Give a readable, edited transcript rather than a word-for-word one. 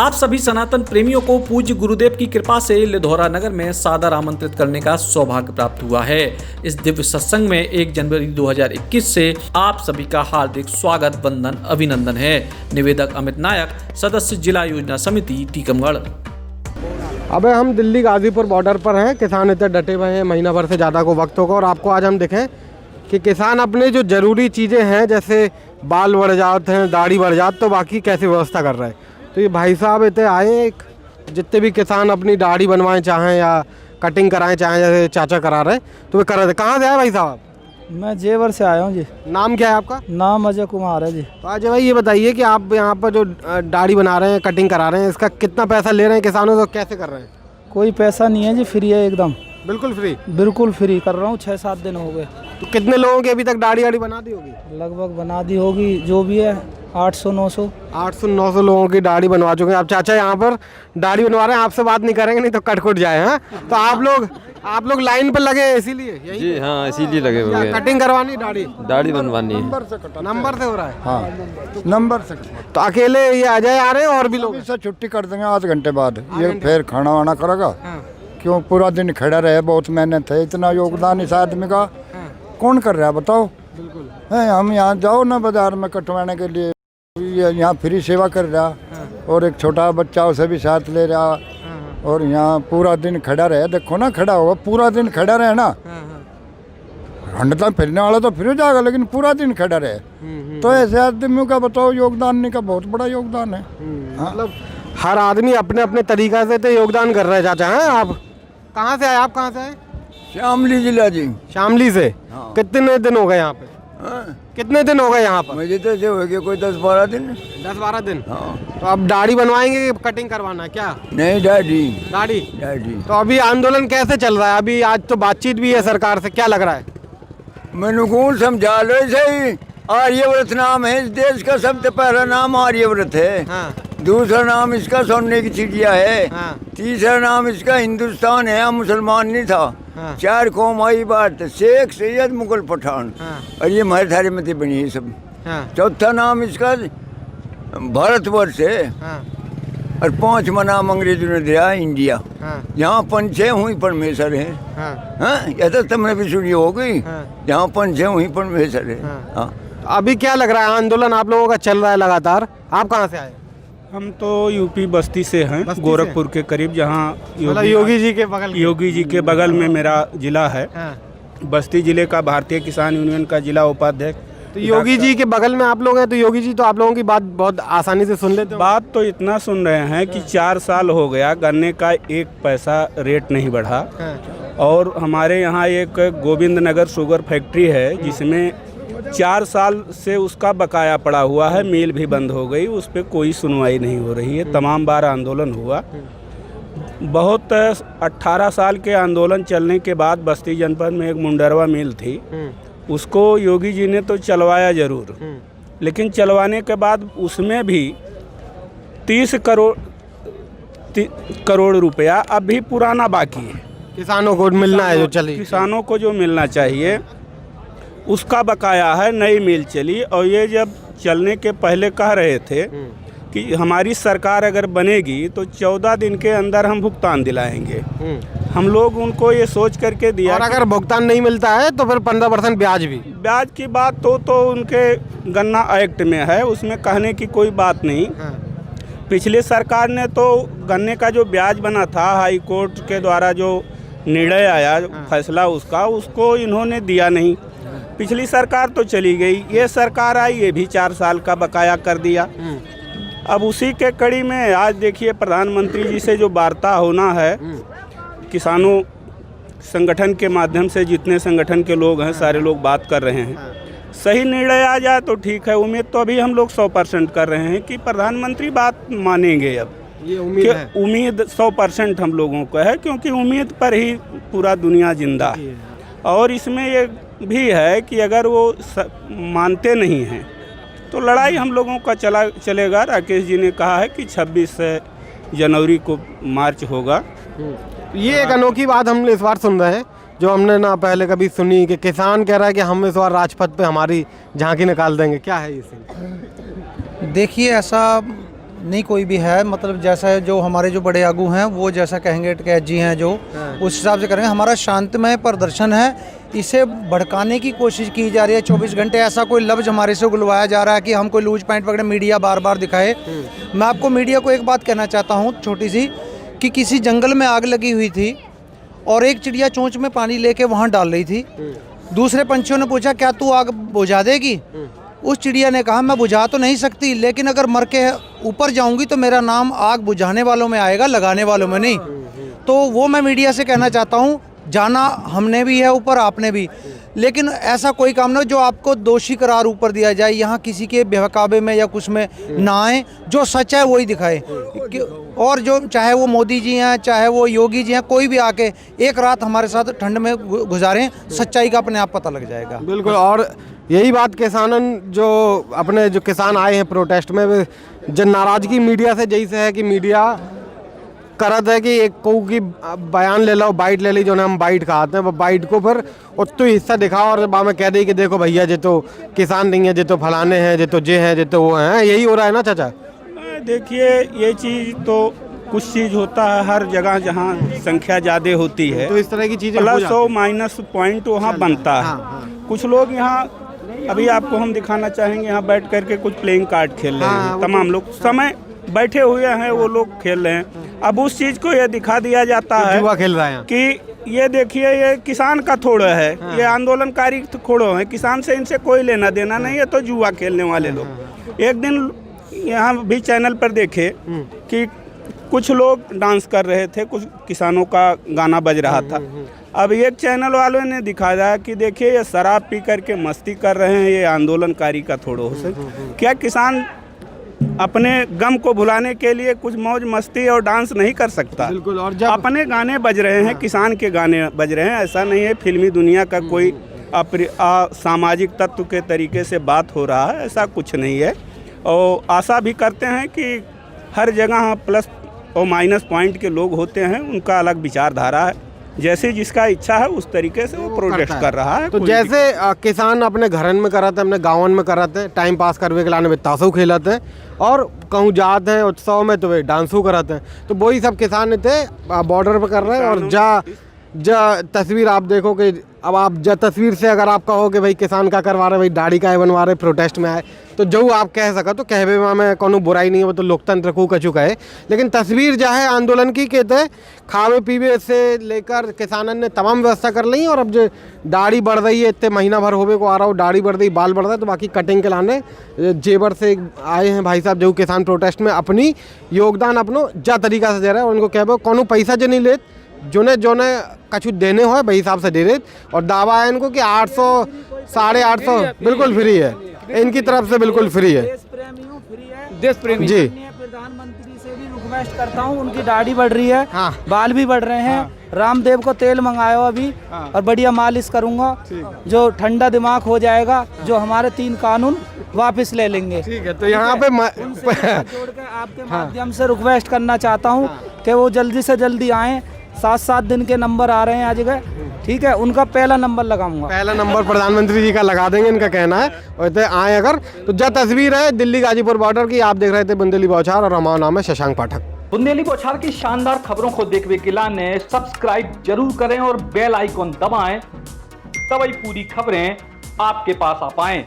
आप सभी सनातन प्रेमियों को पूज्य गुरुदेव की कृपा से लिधौरा नगर में सादर आमंत्रित करने का सौभाग्य प्राप्त हुआ है। इस दिव्य सत्संग में 1 जनवरी 2021 से आप सभी का हार्दिक स्वागत, वंदन, अभिनंदन है। निवेदक अमित नायक, सदस्य जिला योजना समिति टीकमगढ़। अबे हम दिल्ली गाजीपुर बॉर्डर पर हैं। किसान इतने डटे हुए हैं, महीना भर से ज़्यादा को वक्त होगा। और आपको आज हम दिखें कि किसान अपने जो ज़रूरी चीज़ें हैं, जैसे बाल बढ़ जाते हैं, दाढ़ी बढ़ जाती, तो बाकी कैसे व्यवस्था कर रहे हैं। तो ये भाई साहब इतने आए, जितने भी किसान अपनी दाढ़ी बनवाएं चाहें या कटिंग कराएं चाहें, जैसे चाचा करा रहे, तो वे करा दे। कहाँ से आए भाई साहब? मैं जेवर से आया हूँ जी। नाम क्या है आपका? नाम अजय कुमार है जी। तो अजय भाई ये बताइए कि आप यहाँ पर जो दाढ़ी बना रहे हैं, कटिंग करा रहे हैं, इसका कितना पैसा ले रहे हैं किसानों से, कैसे कर रहे हैं? कोई पैसा नहीं है जी, फ्री है एकदम। बिल्कुल फ्री? बिल्कुल फ्री कर रहा हूँ। 6-7 दिन हो गए। तो कितने लोगों की अभी तक दाढ़ी बना दी होगी? लगभग बना दी होगी, जो भी है 800-900 लोगों की दाढ़ी बनवा चुके हैं। आप चाचा यहाँ पर दाढ़ी बनवा रहे हैं, आपसे बात नहीं करेंगे, नहीं तो कट जाए। हैं तो आप लोग लाइन पर लगे हैं इसीलिए? जी हाँ, इसीलिए लगे हुए हैं। कटिंग करवानी, दाढ़ी बनवानी है। नंबर से हो रहा है? हाँ, नंबर से। तो अकेले ये अजय आ रहे हैं और भी लोग? इसे छुट्टी कर देंगे आध घंटे बाद। ये फिर खाना वाना करेगा। क्यों पूरा दिन खड़ा रहे, बहुत मेहनत है। इतना योगदान इस आदमी का कौन कर रहा है बताओ? बिल्कुल है। हम यहाँ जाओ ना बाजार में कटवाने के लिए, यहाँ फ्री सेवा कर रहा। और एक छोटा बच्चा उसे भी साथ ले रहा। और यहाँ पूरा दिन खड़ा रहे। देखो ना, खड़ा होगा पूरा दिन, खड़ा रहे ना। घंटा फिरने वाला तो फिर जाएगा, लेकिन पूरा दिन खड़ा रहे। तो ऐसे आदमियों का बताओ योगदान नहीं का बहुत बड़ा योगदान है। मतलब हर आदमी अपने अपने तरीका से तो योगदान कर रहे हैं। चाचा हैं आप? कहाँ से आए आप? कहाँ से आए? शामली जिला जी। शामली से? कितने दिन हो गए यहाँ पे? कितने दिन हो गए यहाँ पर? मुझे तो जो हो गया कोई 10-12 दिन। 10-12 दिन? हाँ। तो अब दाढ़ी बनवाएंगे, कटिंग करवाना है क्या? नहीं, दाढ़ी। तो अभी आंदोलन कैसे चल रहा है? अभी आज तो बातचीत भी है सरकार से, क्या लग रहा है? मैंने कौन समझा लो सही। आर्यव्रत नाम है इस देश का, सबसे पहला नाम आर्यव्रत है। हाँ। दूसरा नाम इसका सोने की चिड़िया है। हाँ। तीसरा नाम इसका हिंदुस्तान है, हम मुसलमान नहीं था। हाँ। 4 कौम आई बात, शेख, सैयद, मुगल, पठान। हाँ। और ये हमारे थारे में बनी है सब। हाँ। चौथा नाम इसका भारतवर्ष है। हाँ। और 5वां नाम अंग्रेजों ने दिया इंडिया। हाँ। यहाँ पंच है वहीं परमेश्वर है। हाँ। हाँ, यह तो तुमने भी सुनी होगी। हाँ। यहाँ पंच है वहीं परमेश्वर है। हाँ। हाँ। अभी क्या लग रहा है, आंदोलन आप लोगों का चल रहा है लगातार? आप कहाँ से आए? हम तो यूपी बस्ती से हैं, बस्ती गोरखपुर के करीब, जहाँ योगी जी के बगल में मेरा जिला है। हाँ। बस्ती जिले का भारतीय किसान यूनियन का जिला उपाध्यक्ष। तो योगी जी के बगल में आप लोग हैं, तो योगी जी तो आप लोगों की बात बहुत आसानी से सुन लेते हो। बात तो इतना सुन रहे हैं कि 4 साल हो गया गन्ने का 1 पैसा रेट नहीं बढ़ा। और हमारे यहाँ एक गोविंद नगर शुगर फैक्ट्री है, जिसमें 4 साल से उसका बकाया पड़ा हुआ है। मिल भी बंद हो गई, उस पर कोई सुनवाई नहीं हो रही है। तमाम बार आंदोलन हुआ। बहुत 18 साल के आंदोलन चलने के बाद बस्ती जनपद में एक मुंडरवा मिल थी, उसको योगी जी ने तो चलवाया जरूर, लेकिन चलवाने के बाद उसमें भी 30 करोड़ रुपया अभी पुराना बाकी है। किसानों को मिलना है जो चली, किसानों को जो मिलना चाहिए उसका बकाया है। नई मिल चली, और ये जब चलने के पहले कह रहे थे कि हमारी सरकार अगर बनेगी तो 14 दिन के अंदर हम भुगतान दिलाएंगे। हम लोग उनको ये सोच करके दिया, और अगर भुगतान नहीं मिलता है तो फिर 15% ब्याज भी। ब्याज की बात तो उनके गन्ना एक्ट में है, उसमें कहने की कोई बात नहीं। पिछले सरकार ने तो गन्ने का जो ब्याज बना था, हाई कोर्ट के द्वारा जो निर्णय आया, फैसला उसको इन्होंने दिया नहीं। पिछली सरकार तो चली गई, ये सरकार आई, ये भी 4 साल का बकाया कर दिया। अब उसी के कड़ी में आज देखिए प्रधानमंत्री जी से जो वार्ता होना है, किसानों संगठन के माध्यम से जितने संगठन के लोग हैं सारे लोग बात कर रहे हैं। सही निर्णय आ जाए तो ठीक है। उम्मीद तो अभी हम लोग 100% कर रहे हैं कि प्रधानमंत्री बात मानेंगे। अब ये उम्मीद 100% हम लोगों को है, क्योंकि उम्मीद पर ही पूरा दुनिया जिंदा है। और इसमें ये भी है कि अगर वो मानते नहीं हैं तो लड़ाई हम लोगों का चलेगा। राकेश जी ने कहा है कि 26 जनवरी को मार्च होगा। ये एक अनोखी बात हम इस बार सुन रहे हैं, जो हमने ना पहले कभी सुनी, कि किसान कह रहा है कि हम इस बार राजपथ पे हमारी झांकी निकाल देंगे। क्या है ये सीन? देखिए, ऐसा नहीं कोई भी है, मतलब जैसा जो हमारे जो बड़े आगू हैं वो जैसा कहेंगे टिकैत जी हैं जो उस हिसाब से करेंगे। हमारा शांतिमय प्रदर्शन है, इसे भड़काने की कोशिश की जा रही है 24 घंटे। ऐसा कोई लफ्ज़ हमारे से बुलवाया जा रहा है कि हम कोई लूज पॉइंट पकड़े, मीडिया बार बार दिखाए। मैं आपको मीडिया को एक बात कहना चाहता हूँ छोटी सी, कि किसी जंगल में आग लगी हुई थी और एक चिड़िया चोंच में पानी लेके वहाँ डाल रही थी। दूसरे पंछियों ने पूछा क्या तू आग बुझा देगी? उस चिड़िया ने कहा मैं बुझा तो नहीं सकती, लेकिन अगर मर के ऊपर जाऊंगी तो मेरा नाम आग बुझाने वालों में आएगा, लगाने वालों में नहीं। तो वो मैं मीडिया से कहना चाहता हूँ, जाना हमने भी है ऊपर, आपने भी, लेकिन ऐसा कोई काम ना जो आपको दोषी करार ऊपर दिया जाए। यहाँ किसी के बहकावे में या कुछ में ना आए, जो सच है वही दिखाए। और जो चाहे वो मोदी जी हैं, चाहे वो योगी जी हैं, कोई भी आके एक रात हमारे साथ ठंड में गुजारें, सच्चाई का अपने आप पता लग जाएगा। बिल्कुल। और यही बात किसानन जो अपने जो किसान आए हैं प्रोटेस्ट में, जो नाराज़गी मीडिया से जैसे है कि मीडिया करत है कि एक को की बयान ले लो, बाइट ले ली, जो हम बाइट खाते हैं वो बाइट को फिर उतना हिस्सा दिखाओ और बाद में कह दी कि देखो भैया जे तो किसान नहीं है, जे तो फलाने हैं, जे तो जे हैं, जे तो वो हैं। यही हो रहा है ना चाचा? देखिए ये चीज़ तो कुछ चीज़ होता है हर जगह जहाँ संख्या ज़्यादा होती है, तो इस तरह की चीज़ें प्लस और माइनस पॉइंट वहाँ बनता है। कुछ लोग यहाँ, अभी आपको हम दिखाना चाहेंगे, यहाँ बैठ करके कुछ प्लेइंग कार्ड खेल रहे हैं, तमाम लोग समय बैठे हुए हैं, वो लोग खेल रहे हैं। अब उस चीज़ को ये दिखा दिया जाता है जुआ खेल रहे हैं कि ये देखिए ये किसान का थोड़ा है, ये आंदोलनकारी थोड़ो है, किसान से इनसे कोई लेना देना नहीं है, तो जुआ खेलने वाले लोग। एक दिन यहाँ भी चैनल पर देखे कि कुछ लोग डांस कर रहे थे, कुछ किसानों का गाना बज रहा था। अब एक चैनल वालों ने दिखाया कि देखिए ये शराब पी करके मस्ती कर रहे हैं, ये आंदोलनकारी का थोड़ा हो सकता। क्या किसान अपने गम को भुलाने के लिए कुछ मौज मस्ती और डांस नहीं कर सकता? बिल्कुल। और जब अपने गाने बज रहे हैं, किसान के गाने बज रहे हैं, ऐसा नहीं है फिल्मी दुनिया का कोई सामाजिक तत्व के तरीके से बात हो रहा है, ऐसा कुछ नहीं है। और आशा भी करते हैं कि हर जगह प्लस और माइनस पॉइंट के लोग होते हैं, उनका अलग विचारधारा है, जैसे जिसका इच्छा है उस तरीके से वो प्रोटेस्ट कर रहा है। तो जैसे किसान अपने घरन में कराते हैं, अपने गाँवन में कराते हैं, टाइम पास करने के लाने में ताशो खेलते हैं, और कहूँ जाते हैं उत्सव में तो वे डांसो कराते हैं। तो वही सब किसान थे बॉर्डर पर कर रहे हैं। और जा तस्वीर आप देखो कि अब आप जा तस्वीर से अगर आप कहो कि भाई किसान का करवा रहे, भाई दाढ़ी का बनवा रहे, प्रोटेस्ट में आए, तो जो आप कह सका तो कहवे में कोनो बुराई नहीं है, वो तो लोकतंत्र को कचू कहे। लेकिन तस्वीर जो है आंदोलन की कहते हैं, खावे पीवे से लेकर किसानन ने तमाम व्यवस्था कर ली। और अब जो दाढ़ी बढ़ रही है, इतने महीना भर होवे को आ रहा हो, दाढ़ी बढ़ रही, बाल बढ़ रहा है, तो बाकी कटिंग के लाने जेवर से आए हैं भाई साहब जो किसान प्रोटेस्ट में अपनी योगदान अपनो जा तरीका से दे रहे हैं। उनको कह कोनो पैसा जो नहीं लेते, जो ने कछु देने हो भाई हिसाब से दे रहे। और दावा है इनको कि 800 850 बिल्कुल फ्री है, इनकी तरफ से बिल्कुल फ्री है। देश प्रेमी जी। प्रधानमंत्री से भी रिक्वेस्ट करता हूँ, उनकी दाढ़ी बढ़ रही है, बाल भी बढ़ रहे हैं। रामदेव को तेल मंगाया अभी, और बढ़िया मालिश करूंगा, जो ठंडा दिमाग हो जाएगा, जो हमारे 3 कानून वापस ले लेंगे। ठीक है। तो यहाँ पे जोड़ के आपके माध्यम से रिक्वेस्ट करना चाहता हूँ कि वो जल्दी से जल्दी आएँ। 7-7 दिन के नंबर आ रहे हैं आज गए, ठीक है, उनका पहला नंबर लगाऊंगा। पहला नंबर प्रधानमंत्री जी का लगा देंगे, इनका कहना है। और आए अगर तो जो तस्वीर है दिल्ली गाजीपुर बॉर्डर की, आप देख रहे थे बुंदेली बौछार, और हमारा नाम है शशांक पाठक। बुंदेली बौछार की शानदार खबरों को देखने के लिए सब्सक्राइब जरूर करें और बेल आइकॉन दबाएं, तभी पूरी खबरें आपके पास आ पाएं।